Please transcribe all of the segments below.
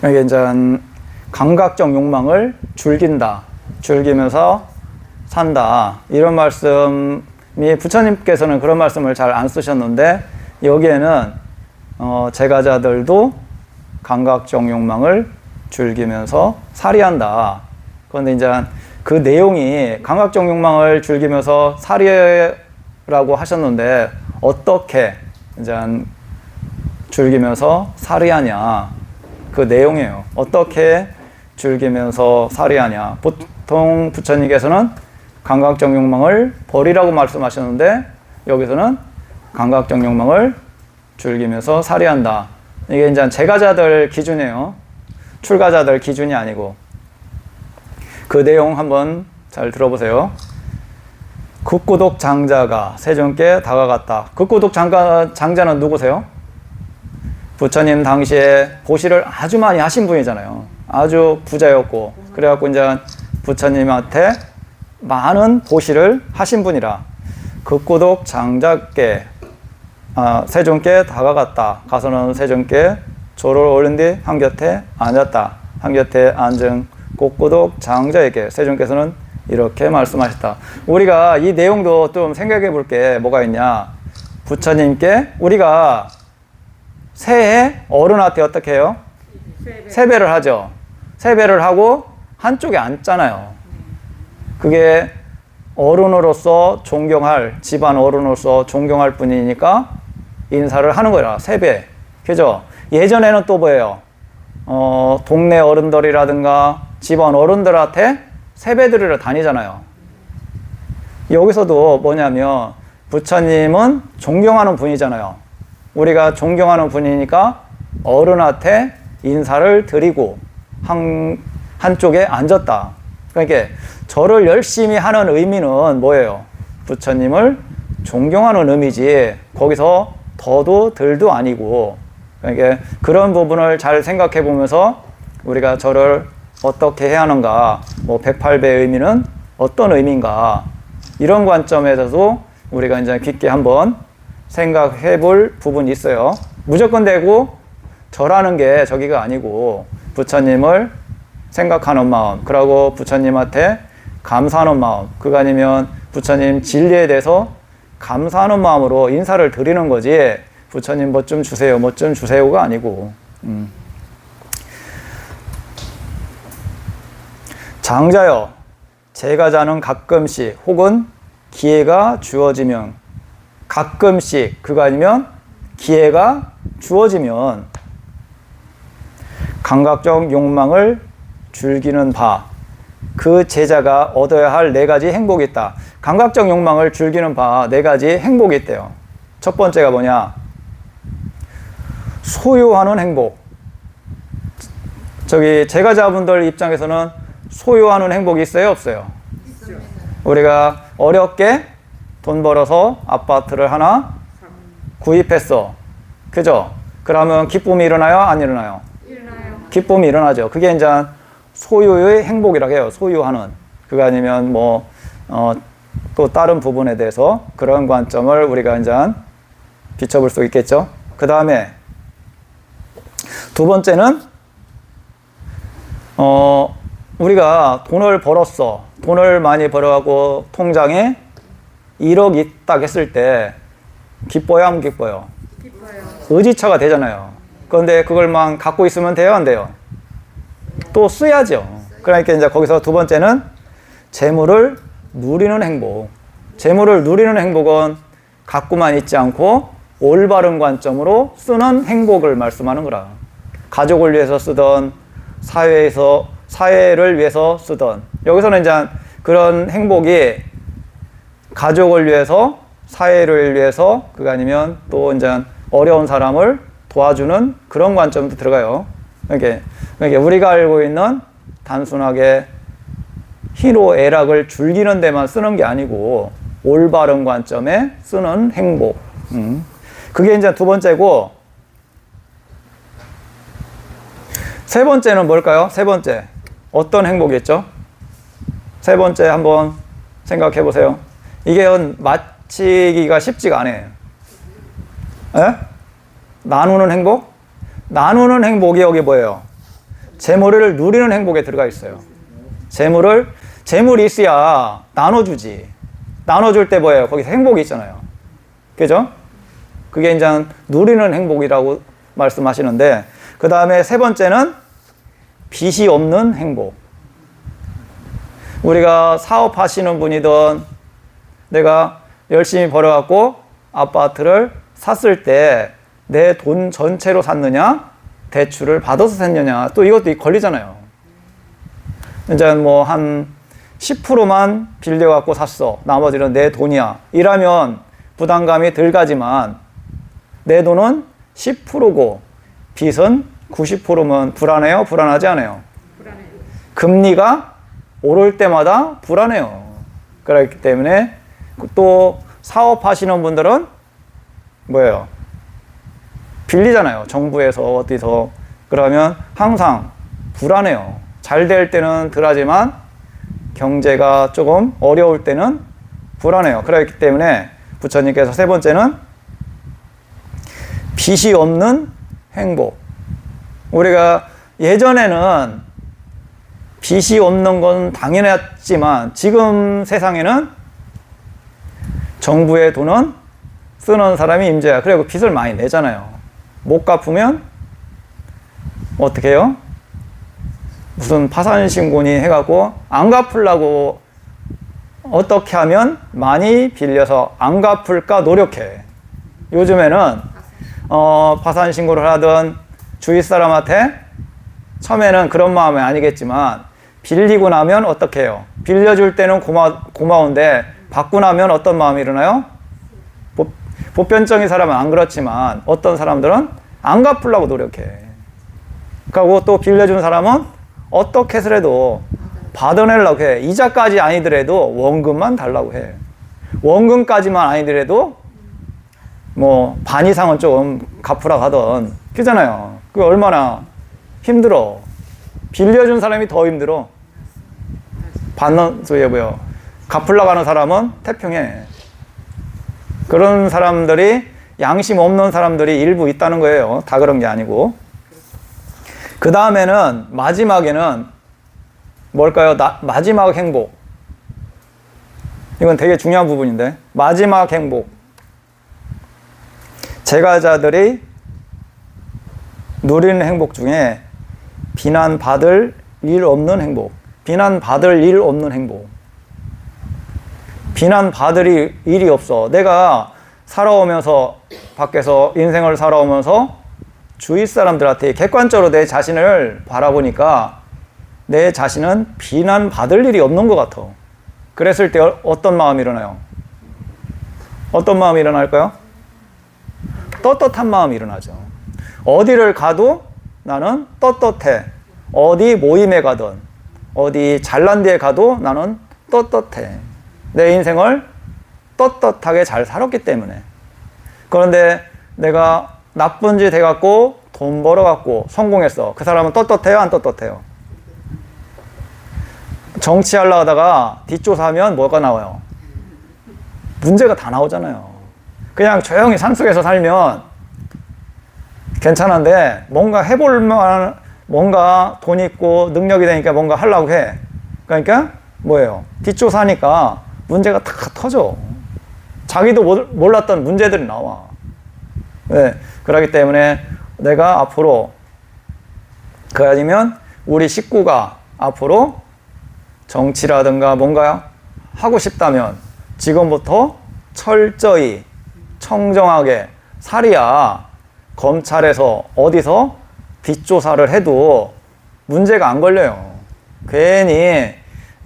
이게 이제 감각적 욕망을 즐기면서 산다. 이런 말씀이 부처님께서는 그런 말씀을 잘 안 쓰셨는데 여기에는 제가자들도 감각적 욕망을 즐기면서 살이한다. 그런데 이제 그 내용이 감각적 욕망을 즐기면서 살이라고 하셨는데 어떻게 이제 즐기면서 살이하냐 그 내용이에요. 어떻게 즐기면서 살이하냐. 보통 부처님께서는 감각적 욕망을 버리라고 말씀하셨는데 여기서는 감각적 욕망을 즐기면서 살이한다. 이게 이제 제가자들 기준이에요. 출가자들 기준이 아니고. 그 내용 한번 잘 들어보세요. 극고독 장자가 세존께 다가갔다. 극고독 장자는 누구세요? 부처님 당시에 보시를 아주 많이 하신 분이잖아요. 아주 부자였고 그래갖고 이제 부처님한테 많은 보시를 하신 분이라 극고독 장자께 세존께 다가갔다. 가서는 세존께 조를 올린 뒤 한곁에 앉았다. 한곁에 앉은 극고독 장자에게 세존께서는 이렇게 말씀하셨다. 우리가 이 내용도 좀 생각해 볼 게 뭐가 있냐. 부처님께 우리가 새해 어른한테 어떻게 해요? 세배를 하죠. 세배를 하고 한쪽에 앉잖아요. 그게 어른으로서 존경할, 집안 어른으로서 존경할 분이니까 인사를 하는 거라. 세배. 그죠? 예전에는 또 뭐예요? 동네 어른들이라든가 집안 어른들한테 세배 드리러 다니잖아요. 여기서도 뭐냐면 부처님은 존경하는 분이잖아요. 우리가 존경하는 분이니까 어른한테 인사를 드리고 한쪽에 앉았다. 그러니까 절을 열심히 하는 의미는 뭐예요? 부처님을 존경하는 의미지 거기서 더도 덜도 아니고 그러니까 그런 부분을 잘 생각해 보면서 우리가 절을 어떻게 해야 하는가, 뭐 108배의 의미는 어떤 의미인가 이런 관점에서도 우리가 이제 깊게 한번 생각해 볼 부분이 있어요. 무조건 되고 절하는 게 저기가 아니고 부처님을 생각하는 마음, 그리고 부처님한테 감사하는 마음, 그거 아니면 부처님 진리에 대해서 감사하는 마음으로 인사를 드리는 거지 부처님 뭐 좀 주세요, 뭐 좀 주세요가 아니고. 장자여, 제가자는 가끔씩 혹은 기회가 주어지면, 가끔씩 그거 아니면 기회가 주어지면 감각적 욕망을 즐기는 바, 그 제자가 얻어야 할 4가지 행복이 있다. 감각적 욕망을 즐기는 바 4가지 행복이 있대요. 첫 번째가 뭐냐? 소유하는 행복. 저기 제가자분들 입장에서는 소유하는 행복이 있어요, 없어요? 있습니다. 우리가 어렵게 돈 벌어서 아파트를 하나 구입했어. 그죠? 그러면 기쁨이 일어나요? 안 일어나요? 일어나요. 기쁨이 일어나죠. 그게 이제 소유의 행복이라고 해요. 소유하는. 그거 아니면 뭐, 또 다른 부분에 대해서 그런 관점을 우리가 이제 비춰볼 수 있겠죠. 그 다음에 두 번째는, 우리가 돈을 벌었어. 돈을 많이 벌어가고 통장에 1억 있다 했을 때 기뻐요, 안 기뻐요? 기뻐요. 의지처가 되잖아요. 그런데 그걸만 갖고 있으면 돼요, 안 돼요? 또 써야죠. 그러니까 이제 거기서 두 번째는 재물을 누리는 행복. 재물을 누리는 행복은 갖고만 있지 않고 올바른 관점으로 쓰는 행복을 말씀하는 거라. 가족을 위해서 쓰던 사회를 위해서 쓰던, 여기서는 이제 그런 행복이 가족을 위해서, 사회를 위해서, 그거 아니면 또 이제 어려운 사람을 도와주는 그런 관점도 들어가요. 그러니까 우리가 알고 있는 단순하게 희노애락을 즐기는 데만 쓰는 게 아니고 올바른 관점에 쓰는 행복. 그게 이제 두 번째고, 세 번째는 뭘까요? 세 번째. 어떤 행복이겠죠? 세 번째 한번 생각해 보세요. 이게 맞히기가 쉽지가 않아요. 에? 나누는 행복? 나누는 행복이 여기 뭐예요? 재물을 누리는 행복에 들어가 있어요. 재물이 있어야 나눠주지. 나눠줄 때 뭐예요? 거기서 행복이 있잖아요. 그죠? 그게 이제 누리는 행복이라고 말씀하시는데, 그 다음에 세 번째는 빚이 없는 행복. 우리가 사업하시는 분이든 내가 열심히 벌어갖고 아파트를 샀을 때 내 돈 전체로 샀느냐, 대출을 받아서 샀느냐, 또 이것도 걸리잖아요. 이제 뭐 한 10%만 빌려갖고 샀어. 나머지는 내 돈이야. 이라면 부담감이 덜 가지만 내 돈은 10%고 빚은 90%면 불안해요? 불안하지 않아요? 불안해요. 금리가 오를 때마다 불안해요. 그렇기 때문에 또 사업하시는 분들은 뭐예요? 빌리잖아요. 정부에서 어디서. 그러면 항상 불안해요. 잘 될 때는 덜하지만 경제가 조금 어려울 때는 불안해요. 그렇기 때문에 부처님께서 세 번째는 빚이 없는 행복. 우리가 예전에는 빚이 없는 건 당연했지만 지금 세상에는 정부의 돈은 쓰는 사람이 임자야. 그리고 빚을 많이 내잖아요. 못 갚으면 어떻게 해요? 무슨 파산신고니 해갖고 안 갚으려고 어떻게 하면 많이 빌려서 안 갚을까 노력해. 요즘에는 파산신고를 하든 주위 사람한테 처음에는 그런 마음이 아니겠지만 빌리고 나면 어떻게 해요? 빌려줄 때는 고마운데 받고 나면 어떤 마음이 일어나요? 보편적인 사람은 안 그렇지만 어떤 사람들은 안 갚으려고 노력해. 그리고 또 빌려준 사람은 어떻게 해서라도 받아내려고 해. 이자까지 아니더라도 원금만 달라고 해. 원금까지만 아니더라도 뭐 반 이상은 좀 갚으라고 하던 그잖아요. 그게 얼마나 힘들어. 빌려준 사람이 더 힘들어. 받는 소리에 뭐요? 갚으려고 하는 사람은 태평해. 그런 사람들이 양심 없는 사람들이 일부 있다는 거예요. 다 그런 게 아니고. 그 다음에는 마지막에는 뭘까요? 마지막 행복. 이건 되게 중요한 부분인데 마지막 행복. 제가자들이 누리는 행복 중에 비난받을 일 없는 행복. 비난받을 일 없는 행복. 비난받을 일이 없어. 내가 살아오면서 밖에서 인생을 살아오면서 주위 사람들한테 객관적으로 내 자신을 바라보니까 내 자신은 비난받을 일이 없는 것 같아. 그랬을 때 어떤 마음이 일어나요? 어떤 마음이 일어날까요? 떳떳한 마음이 일어나죠. 어디를 가도 나는 떳떳해. 어디 모임에 가든 어디 잘난 데에 가도 나는 떳떳해. 내 인생을 떳떳하게 잘 살았기 때문에. 그런데 내가 나쁜 짓 해갖고 돈 벌어갖고 성공했어. 그 사람은 떳떳해요? 안 떳떳해요? 정치하려고 하다가 뒷조사하면 뭐가 나와요? 문제가 다 나오잖아요. 그냥 조용히 산속에서 살면 괜찮은데 뭔가 해볼 만한, 뭔가 돈 있고 능력이 되니까 뭔가 하려고 해. 그러니까 뭐예요? 뒷조사하니까 문제가 다 터져. 자기도 몰랐던 문제들이 나와. 네. 그렇기 때문에 내가 앞으로, 그 아니면 우리 식구가 앞으로 정치라든가 뭔가 하고 싶다면 지금부터 철저히 청정하게 살이야 검찰에서 어디서 뒷조사를 해도 문제가 안 걸려요. 괜히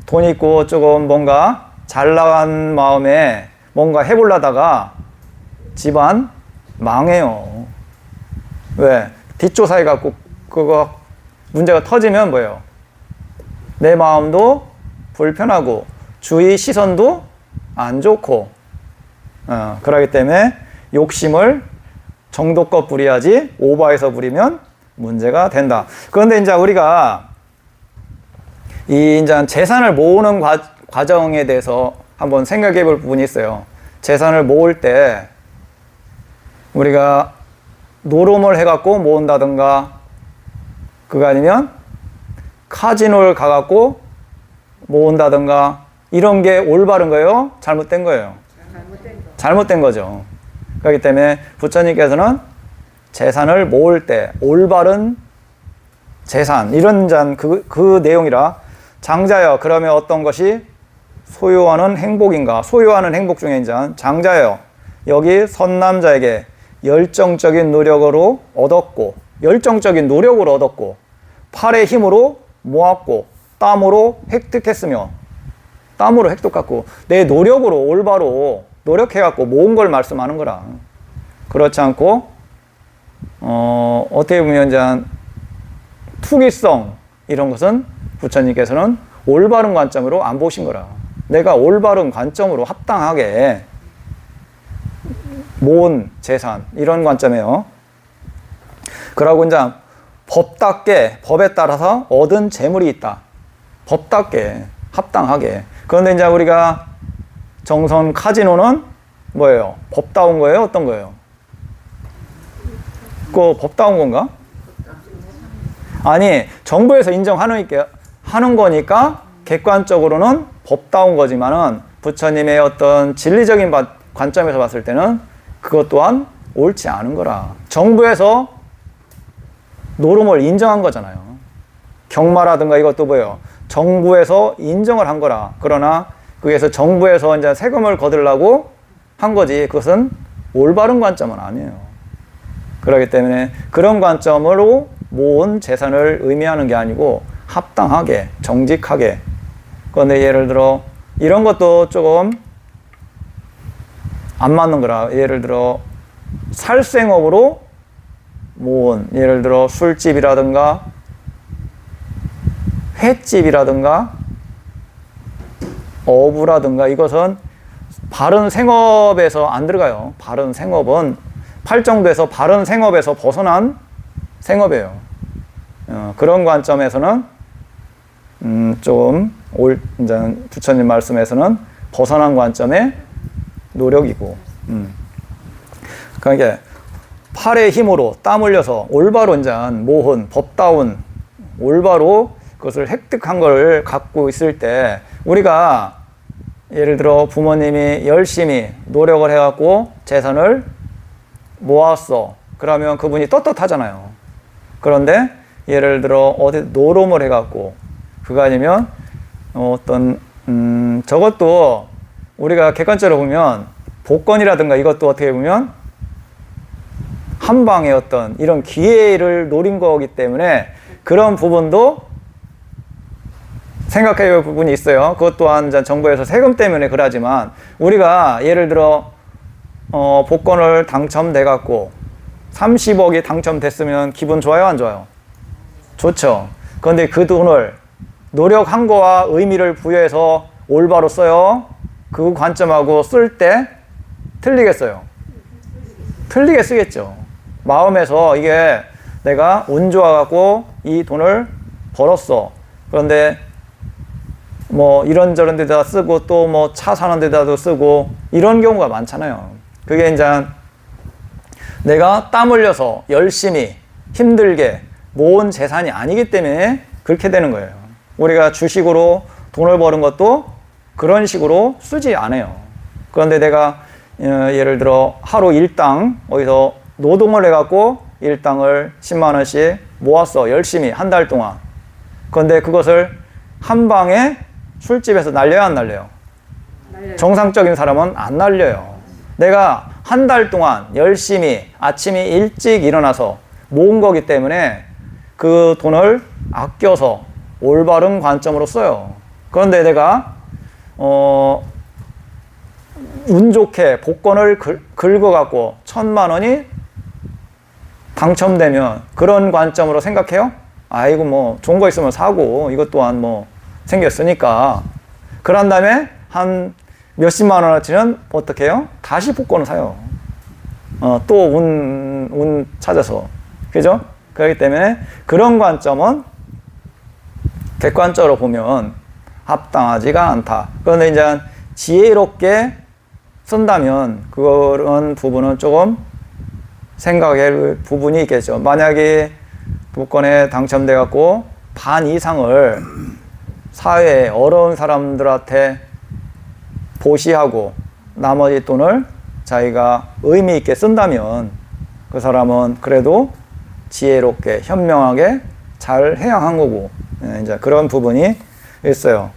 돈 있고 조금 뭔가 잘 나간 마음에 뭔가 해보려다가 집안 망해요. 왜? 뒷조사해갖고 그거 문제가 터지면 뭐예요? 내 마음도 불편하고 주위 시선도 안 좋고 그러기 때문에 욕심을 정도껏 부려야지 오버해서 부리면 문제가 된다. 그런데 이제 우리가 이 이제 재산을 모으는 과정에 대해서 한번 생각해 볼 부분이 있어요. 재산을 모을 때 우리가 노름을 해갖고 모은다든가 그거 아니면 카지노를 가갖고 모은다든가 이런 게 올바른 거예요? 잘못된 거예요? 잘못된 거죠. 그렇기 때문에 부처님께서는 재산을 모을 때 올바른 재산 이런 그 내용이라 장자여 그러면 어떤 것이 소유하는 행복인가? 소유하는 행복 중에 이제 장자여 여기 선남자에게 열정적인 노력으로 얻었고 열정적인 노력으로 얻었고 팔의 힘으로 모았고 땀으로 획득했으며 땀으로 획득했고 내 노력으로 올바로 노력해갖고 모은 걸 말씀하는 거라. 그렇지 않고 어떻게 보면 이제 투기성 이런 것은 부처님께서는 올바른 관점으로 안 보신 거라. 내가 올바른 관점으로 합당하게 모은 재산 이런 관점이에요. 그러고 이제 법답게 법에 따라서 얻은 재물이 있다. 법답게 합당하게. 그런데 이제 우리가 정선 카지노는 뭐예요? 법다운 거예요? 어떤 거예요? 그거 법다운 건가? 아니 정부에서 인정하는 거니까 객관적으로는 법다운 거지만은 부처님의 어떤 진리적인 관점에서 봤을 때는 그것 또한 옳지 않은 거라. 정부에서 노름을 인정한 거잖아요. 경마라든가 이것도 뭐예요? 정부에서 인정을 한 거라. 그러나 그에서 정부에서 이제 세금을 거두려고 한 거지. 그것은 올바른 관점은 아니에요. 그렇기 때문에 그런 관점으로 모은 재산을 의미하는 게 아니고 합당하게, 정직하게. 그런데 예를 들어 이런 것도 조금 안 맞는 거라. 예를 들어 살생업으로 모은 예를 들어 술집이라든가 횟집이라든가 어부라든가 이것은 바른 생업에서 안 들어가요. 바른 생업은 팔정도에서 바른 생업에서 벗어난 생업이에요. 그런 관점에서는 좀 이제 부처님 말씀에서는 벗어난 관점의 노력이고 그러니까 팔의 힘으로 땀 흘려서 올바로 이제 모은 법다운 올바로 그것을 획득한 걸 갖고 있을 때 우리가 예를 들어 부모님이 열심히 노력을 해갖고 재산을 모았어. 그러면 그분이 떳떳하잖아요. 그런데 예를 들어 어디 노름을 해갖고 그거 아니면 어떤 저것도 우리가 객관적으로 보면 복권이라든가 이것도 어떻게 보면 한 방의 어떤 이런 기회를 노린 거기 때문에 그런 부분도 생각해야 할 부분이 있어요. 그것 또한 정부에서 세금 때문에 그러지만 우리가 예를 들어 복권을 당첨돼 갖고 30억이 당첨됐으면 기분 좋아요, 안 좋아요? 좋죠. 그런데 그 돈을 노력한 거와 의미를 부여해서 올바로 써요. 그 관점하고 쓸 때 틀리겠어요? 틀리게 쓰겠죠. 마음에서 이게 내가 운 좋아갖고 이 돈을 벌었어. 그런데 뭐 이런저런 데다 쓰고 또 뭐 차 사는 데다도 쓰고 이런 경우가 많잖아요. 그게 이제 내가 땀 흘려서 열심히 힘들게 모은 재산이 아니기 때문에 그렇게 되는 거예요. 우리가 주식으로 돈을 버는 것도 그런 식으로 쓰지 않아요. 그런데 내가 예를 들어 하루 일당 어디서 노동을 해갖고 일당을 10만 원씩 모았어. 열심히 한 달 동안. 그런데 그것을 한 방에 술집에서 날려요, 안 날려요? 정상적인 사람은 안 날려요. 내가 한 달 동안 열심히 아침에 일찍 일어나서 모은 거기 때문에 그 돈을 아껴서 올바른 관점으로 써요. 그런데 내가 운 좋게 복권을 긁어갖고 1,000만 원이 당첨되면 그런 관점으로 생각해요? 아이고 뭐 좋은 거 있으면 사고 이것 또한 뭐 생겼으니까 그런 다음에 한 몇십만 원어치는 어떻게 해요? 다시 복권을 사요. 또 운 찾아서. 그죠? 그렇기 때문에 그런 관점은 객관적으로 보면 합당하지가 않다. 그런데 이제 지혜롭게 쓴다면 그런 부분은 조금 생각할 부분이 있겠죠. 만약에 복권에 당첨돼 갖고 반 이상을 사회에 어려운 사람들한테 보시하고 나머지 돈을 자기가 의미 있게 쓴다면 그 사람은 그래도 지혜롭게 현명하게 잘 해양한 거고, 이제 그런 부분이 있어요.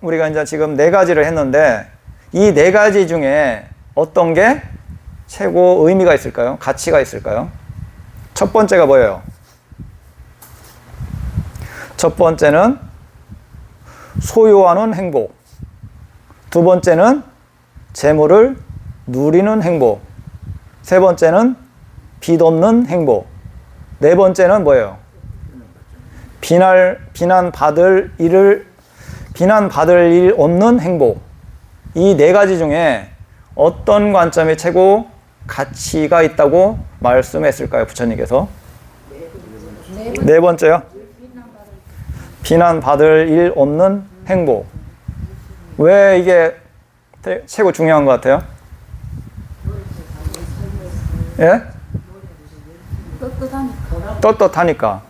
우리가 이제 지금 4가지를 했는데 이 4가지 중에 어떤 게 최고 의미가 있을까요? 가치가 있을까요? 첫 번째가 뭐예요? 첫 번째는 소유하는 행복. 두 번째는 재물을 누리는 행복. 세 번째는 빚 없는 행복. 네 번째는 뭐예요? 비난받을 일 없는 행복. 이 4가지 중에 어떤 관점이 최고 가치가 있다고 말씀했을까요? 부처님께서? 네 번째요? 비난받을 일 없는 행복. 왜 이게 최고 중요한 것 같아요? 예? 떳떳하니까.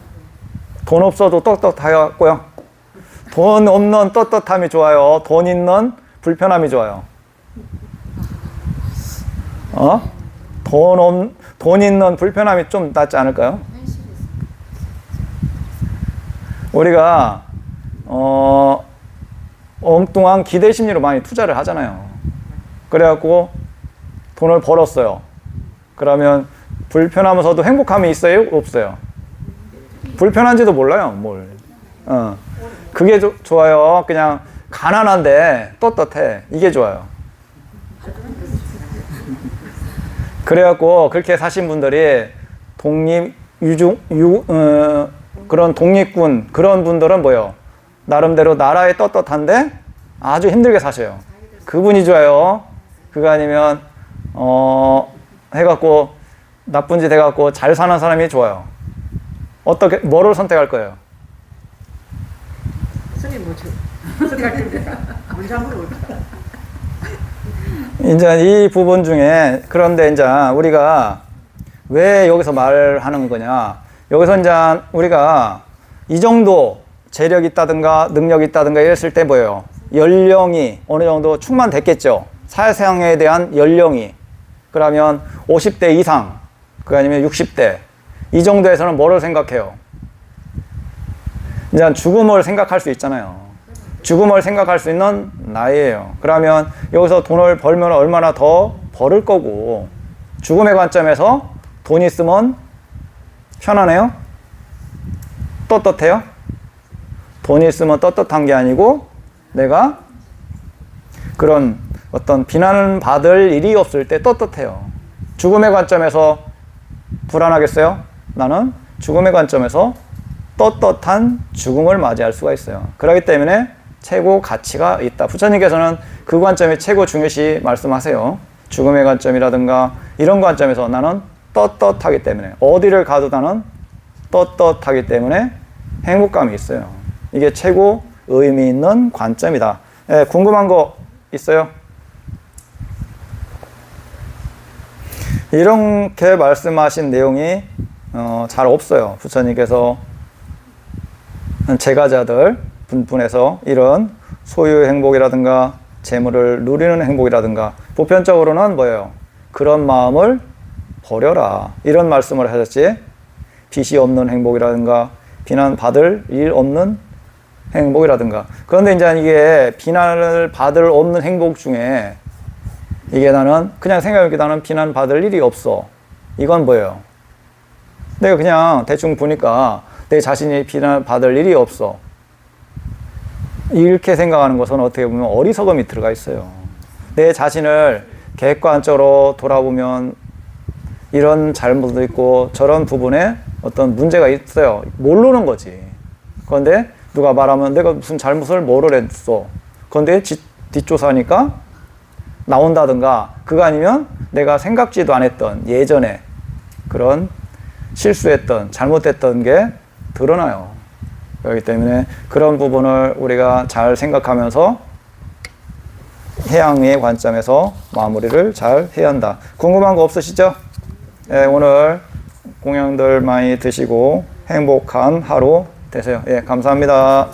돈 없어도 떳떳하고요. 돈 없는 떳떳함이 좋아요. 돈 있는 불편함이 좋아요. 돈 있는 불편함이 좀 낫지 않을까요? 우리가 엉뚱한 기대 심리로 많이 투자를 하잖아요. 그래갖고 돈을 벌었어요. 그러면 불편하면서도 행복함이 있어요? 없어요? 불편한지도 몰라요. 뭘. 그게 좋아요. 그냥 가난한데 떳떳해. 이게 좋아요. 그래갖고 그렇게 사신 분들이 그런 독립군 그런 분들은 뭐예요? 나름대로 나라에 떳떳한데 아주 힘들게 사셔요. 그분이 좋아요. 그거 아니면 해갖고 나쁜 짓 해갖고 잘 사는 사람이 좋아요. 뭐를 선택할 거예요? 선생님 뭐죠? 선택할 텐데 문장으로 이제 이 부분 중에 그런데 이제 우리가 왜 여기서 말하는 거냐? 여기서 이제 우리가 이 정도 재력이 있다든가 능력이 있다든가 이랬을 때 뭐예요? 연령이 어느 정도 충만됐겠죠. 사회생에 대한 연령이. 그러면 50대 이상, 그 아니면 60대 이 정도에서는 뭐를 생각해요? 이제 죽음을 생각할 수 있잖아요. 죽음을 생각할 수 있는 나이예요. 그러면 여기서 돈을 벌면 얼마나 더 벌을 거고, 죽음의 관점에서 돈 있으면 편안해요? 떳떳해요? 돈이 있으면 떳떳한 게 아니고 내가 그런 어떤 비난을 받을 일이 없을 때 떳떳해요. 죽음의 관점에서 불안하겠어요? 나는 죽음의 관점에서 떳떳한 죽음을 맞이할 수가 있어요. 그렇기 때문에 최고 가치가 있다. 부처님께서는 그 관점이 최고 중요시 말씀하세요. 죽음의 관점이라든가 이런 관점에서 나는 떳떳하기 때문에 어디를 가도 나는 떳떳하기 때문에 행복감이 있어요. 이게 최고 의미 있는 관점이다. 예, 궁금한 거 있어요? 이렇게 말씀하신 내용이 잘 없어요. 부처님께서 제가자들 분에서 이런 소유 행복이라든가 재물을 누리는 행복이라든가 보편적으로는 뭐예요? 그런 마음을 버려라 이런 말씀을 하셨지, 빚이 없는 행복이라든가 비난받을 일 없는 행복이라든가. 그런데 이제 이게 비난을 받을 없는 행복 중에 이게 나는 그냥 생각해보니까 나는 비난받을 일이 없어. 이건 뭐예요? 내가 그냥 대충 보니까 내 자신이 비난받을 일이 없어. 이렇게 생각하는 것은 어떻게 보면 어리석음이 들어가 있어요. 내 자신을 객관적으로 돌아보면 이런 잘못도 있고 저런 부분에 어떤 문제가 있어요. 모르는 거지. 그런데 누가 말하면 내가 무슨 잘못을 뭐를 했어. 그런데 뒷조사하니까 나온다든가, 그거 아니면 내가 생각지도 않았던 예전에 그런 실수했던 잘못됐던 게 드러나요. 그렇기 때문에 그런 부분을 우리가 잘 생각하면서 해양의 관점에서 마무리를 잘 해야 한다. 궁금한 거 없으시죠? 네, 오늘 공양들 많이 드시고 행복한 하루 되세요. 예, 감사합니다.